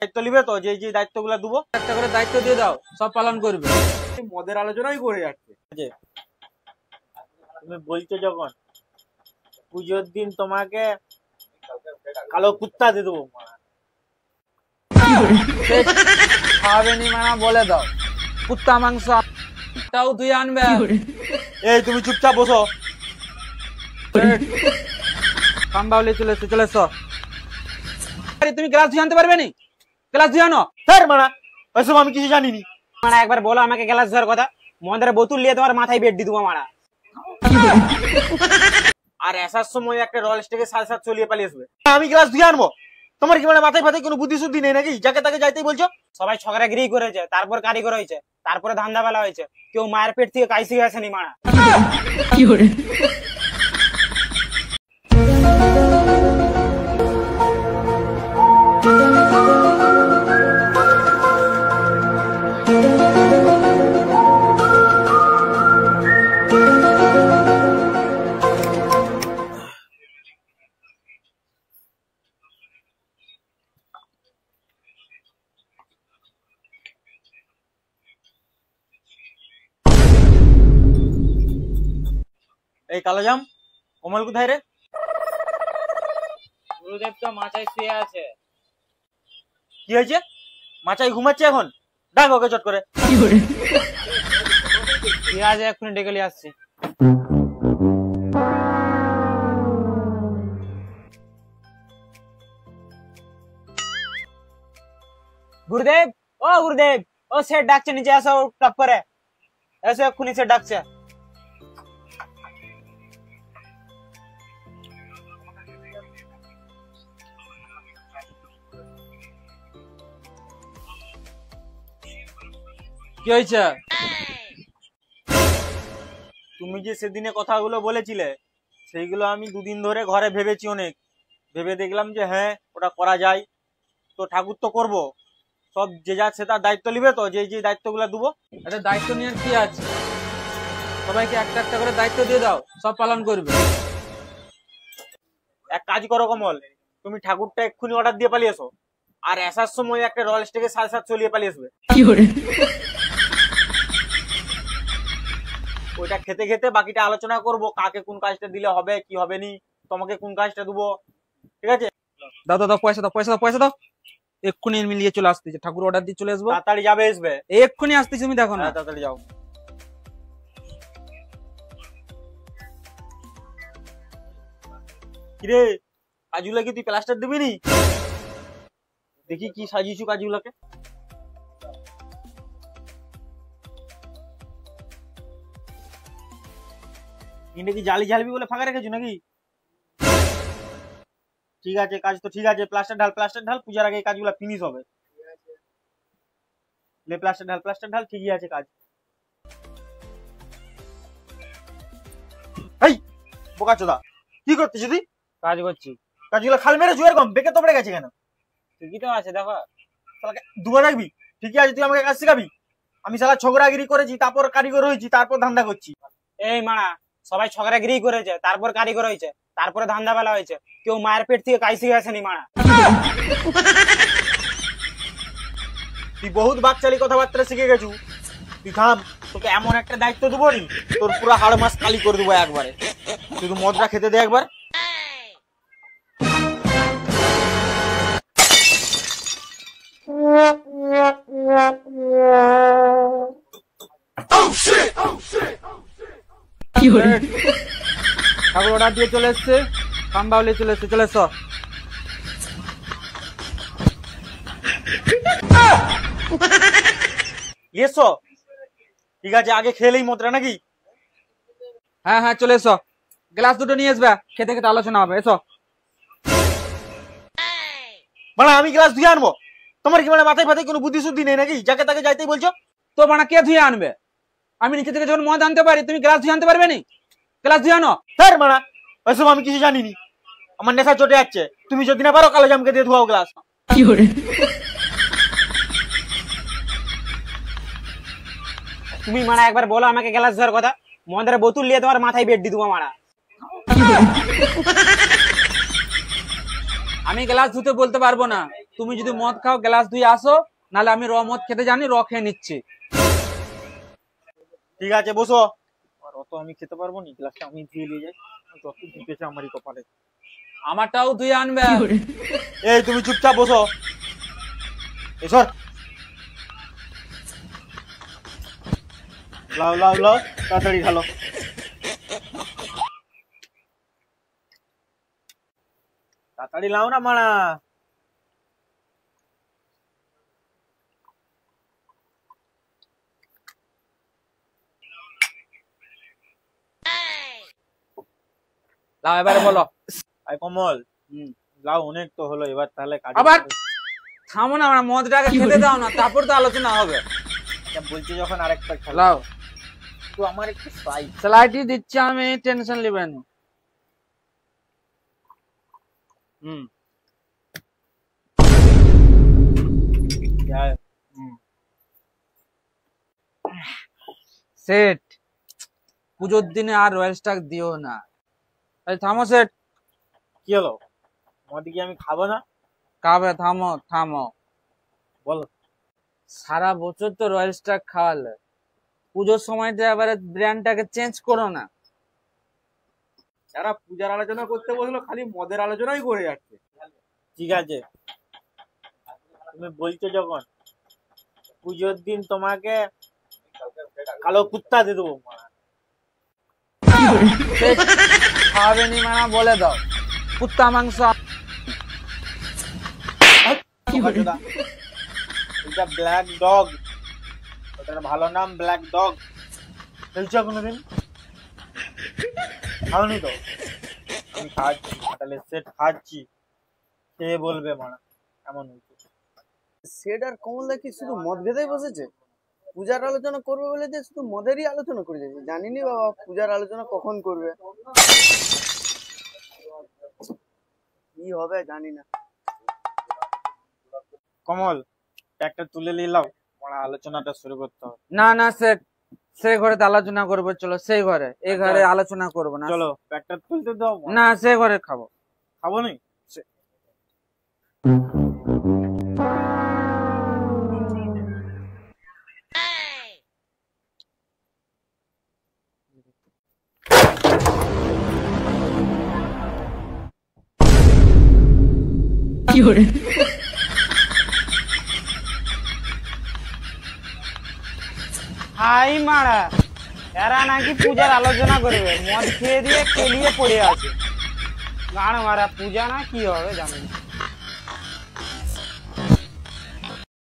দায়িত্ব নিবে তো, যে যে দায়িত্বগুলো দেবো একটা করে দায়িত্ব দিয়ে দাও, সব পালন করবে। মদের আলোচনাই করে যাচ্ছে। তুমি বলছো যখন পুজোর দিন তোমাকে কালো কুত্তা দিয়ে দেবো। খাওয়াবে নি মানা বলে দাও, কুত্তা মাংস তাও তুই আনবে। এই তুমি চুপচাপ বসো। কামবাউলি চলে এসো, চলে এসো। তুমি গ্লাস ধুয়ে আনতে পারবে নি? গ্লাস ধুয়ে আনো। স্যার মানা ওইসব আমি কিছু জানিনি। মারা একবার বলো আমাকে গ্লাস ধোয়ার কথা, মদের বোতল নিয়ে তোমার মাথায় বেড দিয়ে দেবো মারা। আর আসার সময় একটা রয়্যাল স্টেকের সাথে সাথে চলিয়ে পালিয়ে আসবে। আমি গ্লাস ধুয়ে আনবো? তোমার কি মানে মাথায় ফাথায় কোনো বুদ্ধি শুদ্ধি নেই নাকি? যাকে তাকে যাইতেই বলছো। সবাই ছগড়াগিরি করেছে, তারপর কারিগর হয়েছে, তারপরে ধান্দা বেলা হয়েছে। কেউ মায়ের পেট থেকে কাইসি আসেনি মারা। এই কালোজাম, কমল কোথায় রে? গুরুদেব তো মাথায় শুয়ে আছে। কি হয়েছে? মাচায় ঘুমাচ্ছে এখন? ডাক ওকে চট করে। ঠিক আছে, এক্ষুনি ডেকে নিয়ে আসছি। গুরুদেব, ও গুরুদেব, ও সেট ডাকছে, নিচে আসো টপ করে। এসো, এক্ষুনি সেট ডাকছে। কি হয়েছে? তুমি যে সেদিনে কথাগুলো বলেছিলে সেইগুলো আমি দুদিন ধরে ঘরে ভেবেছি অনেক। ভেবে দেখলাম যে হ্যাঁ ওটা করা যায়। তো ঠাকুর তো করবো, সব যে যা সে তার দায়িত্ব নিবে তো, যে যে দায়িত্বগুলো দেবো। এটা দায়িত্ব নিয়ে কি আছে? সবাইকে একটা একটা করে দায়িত্ব দিয়ে দাও, সব পালন করবে। এক কাজ করো কমল, তুমি ঠাকুরটা এক্ষুনি অর্ডার দিয়ে পালিয়ে এসো। আর আসার সময় একটা রয়্যাল স্টেকের সাথে সাথে চলিয়ে পালিয়ে আসবে। ওইটা খেতে খেতে বাকিটা আলোচনা করব, কাকে কোন কাজটা দিলে হবে কি হবে নি, তোমাকে কোন কাজটা দেবো। ঠিক আছে? দাও দাও দাও, পয়সা দাও, পয়সা দাও, পয়সা দাও। এক্ষুনি মিলিয়ে চলে আসতেছে, ঠাকুর অর্ডার দিয়ে চলে আসবো। তাড়াতাড়ি যাবে, আসবে। এক্ষুনি আসতেছি, তুমি দেখো না। হ্যাঁ, তাড়াতাড়ি যাও। কিরে কাজগুলাকে তুই প্লাস্টার দিবি নি? দেখি কি সাজিয়েছু কাজগুলাকে। এটা কি জালি ঝালবি বলে ফাঁকা রেখেছো নাকি? ঠিক আছে, কাজ তো ঠিক আছে। প্লাস্টার ঢাল, প্লাস্টার ঢাল, পূজার আগে এই কাজগুলো ফিনিশ হবে। লে প্লাস্টার ঢাল, প্লাস্টার ঢাল, ঠিকই আছে কাজ। এই বোকাচোদা, কি করছিস তুই? কাজ করছি। কাজগুলো খাল মেরে জুয়ার কম বেকে তোপড়ে গেছে কেন? ঠিকই তো আছে, দেখো। দুবার রাখবি? ঠিকই আছে, তুই আমাকে কাজ শেখাবি? আমি শালা ছোকরাগিরি করেছি, তারপর কারিগর হয়েছি, তারপর ধান্দা করছি। এই মারা, সবাই ছগড়াগিরি করেছে, তারপর কারিগর হয়েছে, তারপরে ধান্দা বেলা হয়েছে। কেউ মায়ের পেট থেকে কাইসি আসেনি মারা। তুই বহুত বাকচালি কথাবার্তা শিখে গেছু। তুই থাম, তোকে এমন একটা দায়িত্ব দেবো নি, তোর পুরো হাড় মাস খালি করে দেবো একবারে। শুধু মদটা খেতে দে একবার। ঠাকুর অর্ডার দিয়ে চলে এসছে, কামবাউলি চলে এসছে, চলে এসো। এসো, ঠিক আছে, আগে খেলেই মদটা নাকি? হ্যাঁ হ্যাঁ, চলে এসো। গ্লাস দুটো নিয়ে আসবে, খেতে খেতে আলোচনা হবে। এসো। মানে আমি গ্লাস ধুয়ে আনবো? তোমার কি মানে মাথায় ফাথায় কোনো বুদ্ধি শুদ্ধি নেই নাকি? যাকে তাকে যাইতেই বলছো। তো বানা কে ধুয়ে আনবে? আমি নিচে থেকে যখন মদ আনতে পারি, তুমি গ্লাস ধুয়ে আনতে পারবে নি? গ্লাস ধুয়ে আনো। স্যার মানা ওইসব আমি কিছু জানিনি। আমার নেশা চটে যাচ্ছে। তুমি যদি না পারো কালো জামকে দিয়ে ধোয়াও গ্লাস। তুমি মারা একবার বলো আমাকে গ্লাস ধোয়ার কথা, মদের বোতল নিয়ে তোমার মাথায় বেড দিয়ে দেবো মারা। আমি গ্লাস ধুতে বলতে পারবো না, তুমি যদি মদ খাও গ্লাস ধুয়ে আসো, নাহলে আমি র মদ খেতে জানি, র খেয়ে নিচ্ছি। ঠিক আছে বসো। আর অত আমি খেতে পারবো নি, গ্লাসটা আমি ধুয়ে নিয়ে যাই। যত ঢুকেছে আমারই কপালে। আমারটাও ধুয়ে আনবে। এই তুমি চুপচাপ বসো। এসর। লাও লাও লাও, তাড়াতাড়ি ঢালো। তাড়াতাড়ি লাও না মারা। লাও এবারে বলো। আই কমল, লাও অনেক তো হলো, এবার তাহলে কাজে আবার করো। থামো না, আমরা মদটাকে খেতে দাও না, তারপর তো আলোচনা হবে। আচ্ছা, বলছি যখন আরেকটা খেলো। লাও, তো আমার একটু সাইজ। স্লাইডই দিচ্ছি আমি, টেনশন নেবেন। সেট, পুজোর দিনে আর রয়্যাল স্টার দিও না। এই থামো সেট। কি হলো? মদ কি আমি খাবো না? কাবে থামো থামো। বলো। সারা বছর তো রয়্যাল স্টার খাওয়ালে, পুজোর সময়টা এবারে ব্র্যান্ডটাকে চেঞ্জ করো না। যারা পূজার আলোচনা করতে বসলো খালি মদের আলোচনাই করে যাচ্ছে। ঠিক আছে, তুমি বলছো যখন, পুজোর দিন তোমাকে কালো কুত্তা দিয়ে দেবো। খাওয়াবে নি মানা বলে দাও, কুত্তা মাংস। এটা ব্ল্যাক ডগ, ওটার ভালো নাম ব্ল্যাক ডগ। খেলছো কোনোদিন? খাওনি তো? আমি খাচ্ছি, হোটেলের সেট খাচ্ছি, খেয়ে বলবে মানা কেমন হয়েছে। সেট আর কমলদা কি শুধু মদ খেতেই বসেছে? পূজার আলোচনা করবে বলে যে শুধু মদেরই আলোচনা করে যাচ্ছে। জানিনি বাবা পূজার আলোচনা কখন করবে, কি হবে জানি না। কমল, একটা তুলে নিলাম, মানা আলোচনাটা শুরু করতে হবে। না না সেট, সেই ঘরে আলোচনা করবো, চলো সেই ঘরে, এই ঘরে আলোচনা করবো না। চলো প্যাকটা তুলতে দাও। না সেই ঘরে খাবো। খাবো নি? হাই মারা, এরা নাকি পূজার আলোচনা করবে, মদ খেয়ে দিয়ে কেলিয়ে পড়ে আছে। গান মারা, পূজা না কি হবে জানি না।